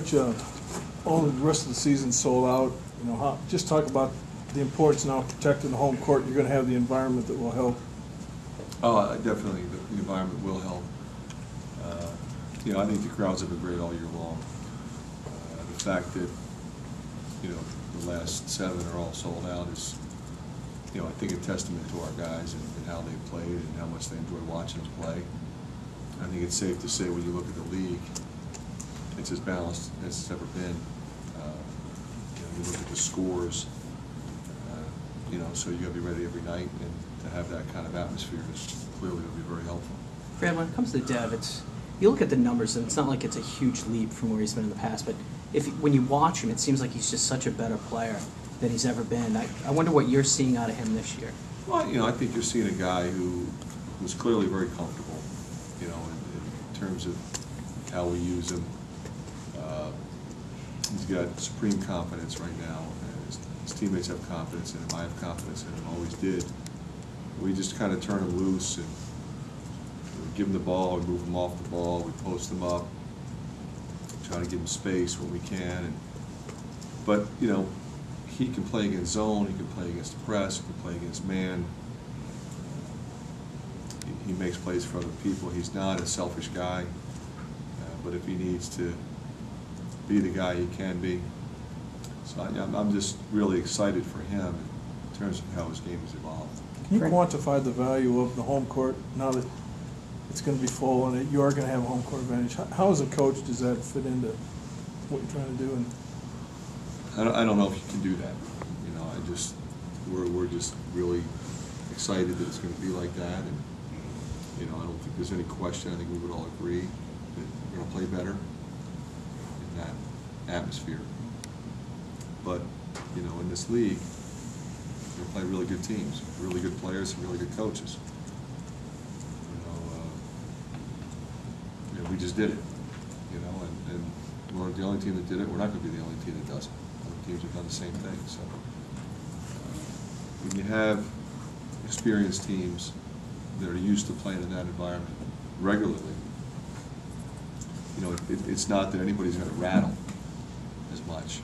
Coach, all the rest of the season sold out. You know, just talk about the importance now of protecting the home court. You're going to have the environment that will help. Oh, definitely, the environment will help. You know, I think the crowds have been great all year long. The fact that, you know, the last 7 are all sold out is, you know, I think a testament to our guys and how they played and how much they enjoy watching them play. I think it's safe to say when you look at the league, it's as balanced as it's ever been. You know, you look at the scores, you know, so you got to be ready every night, and to have that kind of atmosphere is clearly going to be very helpful. Fran, when it comes to Dev, you look at the numbers, and it's not like it's a huge leap from where he's been in the past, but when you watch him, it seems like he's just such a better player than he's ever been. I wonder what you're seeing out of him this year. Well, you know, I think you're seeing a guy who's clearly very comfortable, you know, in terms of how we use him. He's got supreme confidence right now. His teammates have confidence in him. I have confidence in him, always did. We just kind of turn him loose and give him the ball, we move him off the ball, we post him up, try to give him space when we can. But, you know, he can play against zone, he can play against the press, he can play against man. He makes plays for other people. He's not a selfish guy, but if he needs to be the guy, he can be. So I'm just really excited for him in terms of how his game has evolved. Can you quantify the value of the home court now that it's going to be full and that you are going to have a home court advantage? How as a coach does that fit into what you're trying to do? And I don't know if you can do that. You know, we're just really excited that it's going to be like that, and you know, I don't think there's any question. I think we would all agree that we're going to play better in that atmosphere. But you know, in this league, we're going to play really good teams, really good players, and really good coaches. We just did it, you know, and we're the only team that did it. We're not going to be the only team that does it. Other teams have done the same thing. So when you have experienced teams that are used to playing in that environment regularly, you know, it's not that anybody's going to rattle as much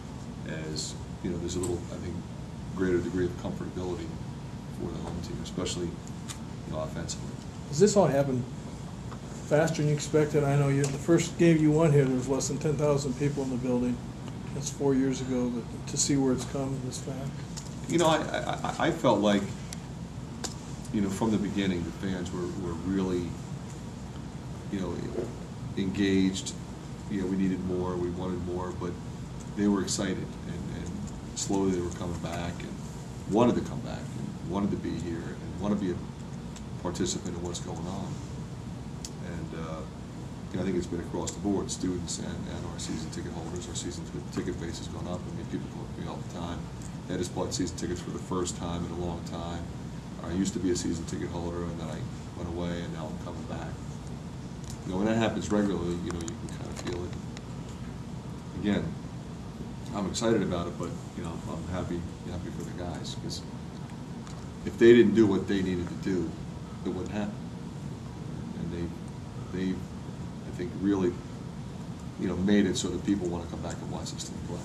as, you know, there's a little, I think, greater degree of comfortability for the home team, especially, you know, offensively. Does this all happen faster than you expected? I know the first game you won here, there was less than 10,000 people in the building. That's 4 years ago, but to see where it's come this fast. You know, I felt like, you know, from the beginning, the fans were really, you know, engaged. You know, we needed more, we wanted more, but they were excited, and slowly they were coming back and wanted to come back and wanted to be here and want to be a participant in what's going on. You know, I think it's been across the board, students and our season ticket holders. Our season ticket base has gone up. I mean, people come up to me all the time. They just bought season tickets for the first time in a long time. I used to be a season ticket holder, and then I went away, and now I'm coming back. You know, when that happens regularly, you know, you can kind of feel it. Again, I'm excited about it, but you know, I'm happy for the guys, because if they didn't do what they needed to do, it wouldn't happen. And they I think really, you know, made it so that people want to come back and watch this team play.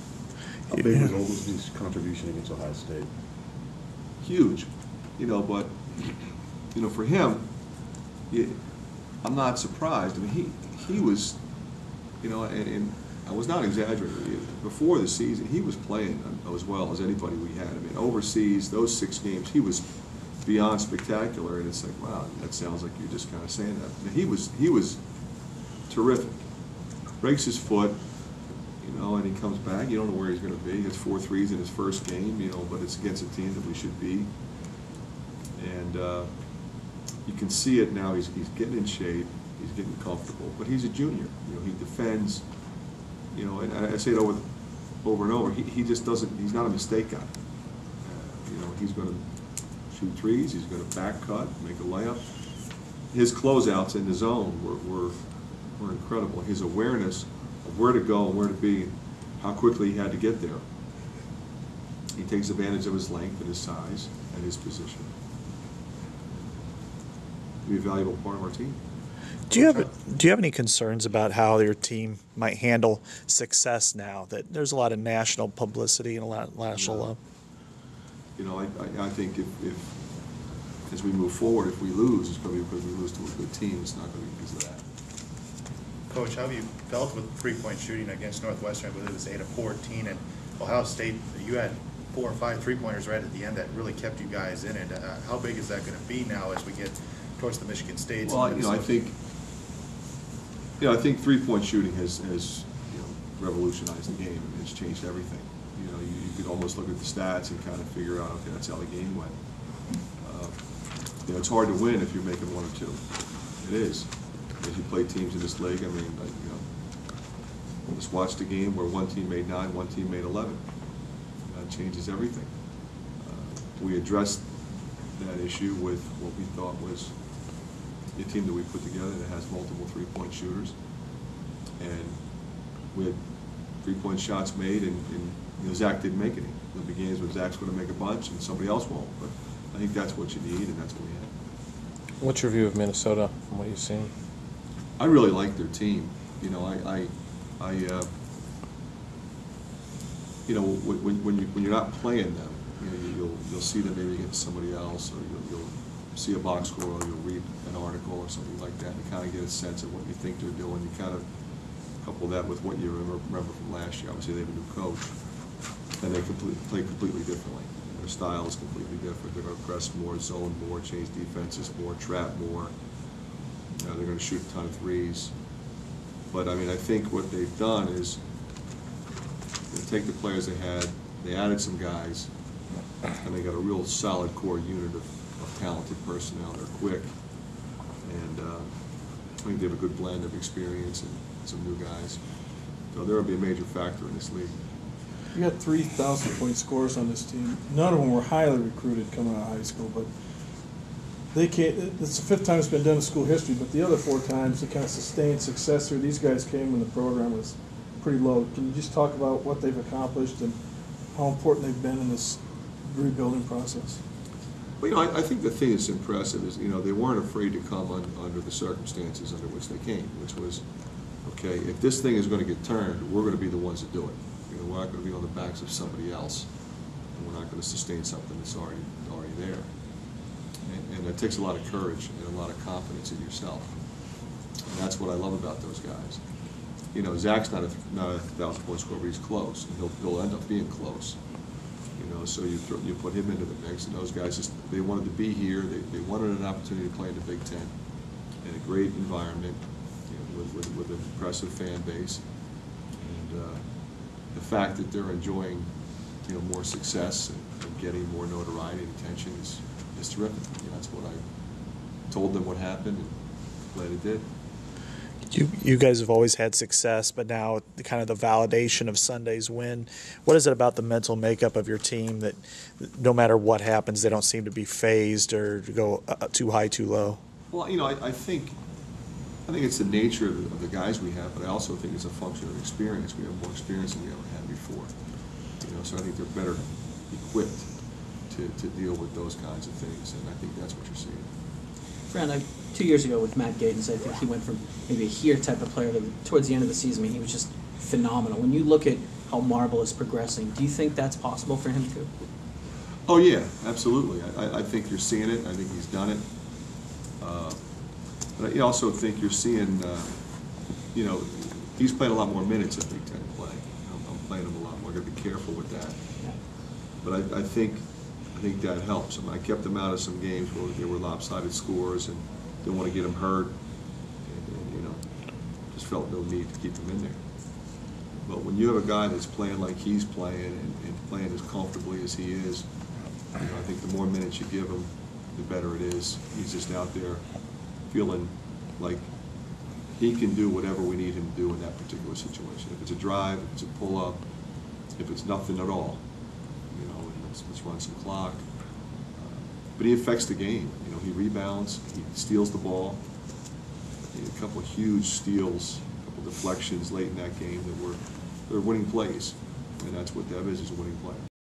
How big was Oglesby's contribution against Ohio State? Huge, you know, but you know, for him, I'm not surprised. I mean, he was, you know, and I was not exaggerating. Before the season, he was playing as well as anybody we had. I mean, overseas, those 6 games, he was beyond spectacular, and it's like, wow, that sounds like you're just kind of saying that. He was terrific. Breaks his foot, you know, and he comes back. You don't know where he's going to be. He hits 4 threes in his first game, you know, but it's against a team that we should be. And you can see it now. He's getting in shape. He's getting comfortable. But he's a junior. You know, he defends. You know, and I say it over and over. He just doesn't. He's not a mistake guy. You know, he's going to shoot threes. He's going to back cut, make a layup. His closeouts in the zone were incredible. His awareness of where to go and where to be and how quickly he had to get there. He takes advantage of his length and his size and his position. He'll be a valuable part of our team. Do you have any concerns about how your team might handle success now that there's a lot of national publicity and a lot of national love? You know, I think if as we move forward, if we lose, it's going to be because we lose to a good team. It's not going to be because of that. Coach, how have you felt with three-point shooting against Northwestern? I believe it was 8 of 14, and Ohio State, you had 4 or 5 three-pointers right at the end that really kept you guys in it. How big is that going to be now as we get towards the Michigan States? Well, I think three-point shooting has revolutionized the game. It's changed everything. You know, you could almost look at the stats and kind of figure out, okay, that's how the game went. It's hard to win if you're making 1 or 2. It is. As you play teams in this league, I mean, just watch the game where one team made 9, one team made 11. That changes everything. We addressed that issue with what we thought was a team that we put together that has multiple three-point shooters, and we had three-point shots made, and Zach didn't make any. There'll be games where Zach's going to make a bunch and somebody else won't. But I think that's what you need, and that's what we have. What's your view of Minnesota from what you've seen? I really like their team. You know, when you're not playing them, you'll see them maybe against somebody else, or you'll see a box score, or you'll read an article or something like that, and you kind of get a sense of what you think they're doing. You kind of couple that with what you remember from last year. Obviously, they have a new coach, and they play completely differently. Their style is completely different. They're going to press more, zone more, change defenses more, trap more. They're going to shoot a ton of threes. But I mean, I think what they've done is they take the players they had, they added some guys, and they got a real solid core unit of talented personnel. They're quick, and I think they have a good blend of experience and some new guys. So they'll be a major factor in this league. You got 3,000-point scorers on this team. None of them were highly recruited coming out of high school, but they can't. It's the 5th time it's been done in school history, but the other 4 times the kind of sustained success here, these guys came when the program was pretty low. Can you just talk about what they've accomplished and how important they've been in this rebuilding process? Well, I think the thing that's impressive is, they weren't afraid to come under the circumstances under which they came, which was, okay, if this thing is going to get turned, we're going to be the ones that do it. We're not going to be on the backs of somebody else, and we're not going to sustain something that's already there. And it takes a lot of courage and a lot of confidence in yourself. And that's what I love about those guys. Zach's not a 1,000-point scorer, but he's close, and he'll end up being close. So you put him into the mix, and those guys they wanted to be here. They wanted an opportunity to play in the Big Ten in a great environment, with an impressive fan base, and the fact that they're enjoying more success and getting more notoriety and attention is terrific. That's what I told them what happened, and glad it did. You guys have always had success, but now the kind of the validation of Sunday's win. What is it about the mental makeup of your team that no matter what happens, they don't seem to be phased or to go too high, too low? Well, I think it's the nature of the guys we have, but I also think it's a function of experience. We have more experience than we ever had before. So I think they're better equipped to deal with those kinds of things, and I think that's what you're seeing. Fran, 2 years ago with Matt Gaetens, I think he went from maybe a here type of player to towards the end of the season, he was just phenomenal. When you look at how Marble is progressing, do you think that's possible for him too? Oh yeah, absolutely. I think you're seeing it. I think he's done it. But I also think you're seeing, he's playing a lot more minutes at Big Ten play. I'm playing him a lot more. I've got to be careful with that. Yeah. But I think that helps. I kept him out of some games where there were lopsided scores and didn't want to get him hurt, and just felt no need to keep him in there. But when you have a guy that's playing like he's playing and playing as comfortably as he is, I think the more minutes you give him, the better it is. He's just out there feeling like he can do whatever we need him to do in that particular situation. If it's a drive, if it's a pull-up, if it's nothing at all, let's run some clock. But he affects the game. He rebounds, he steals the ball. He had a couple of huge steals, a couple of deflections late in that game that were winning plays, and that's what Dev is a winning player.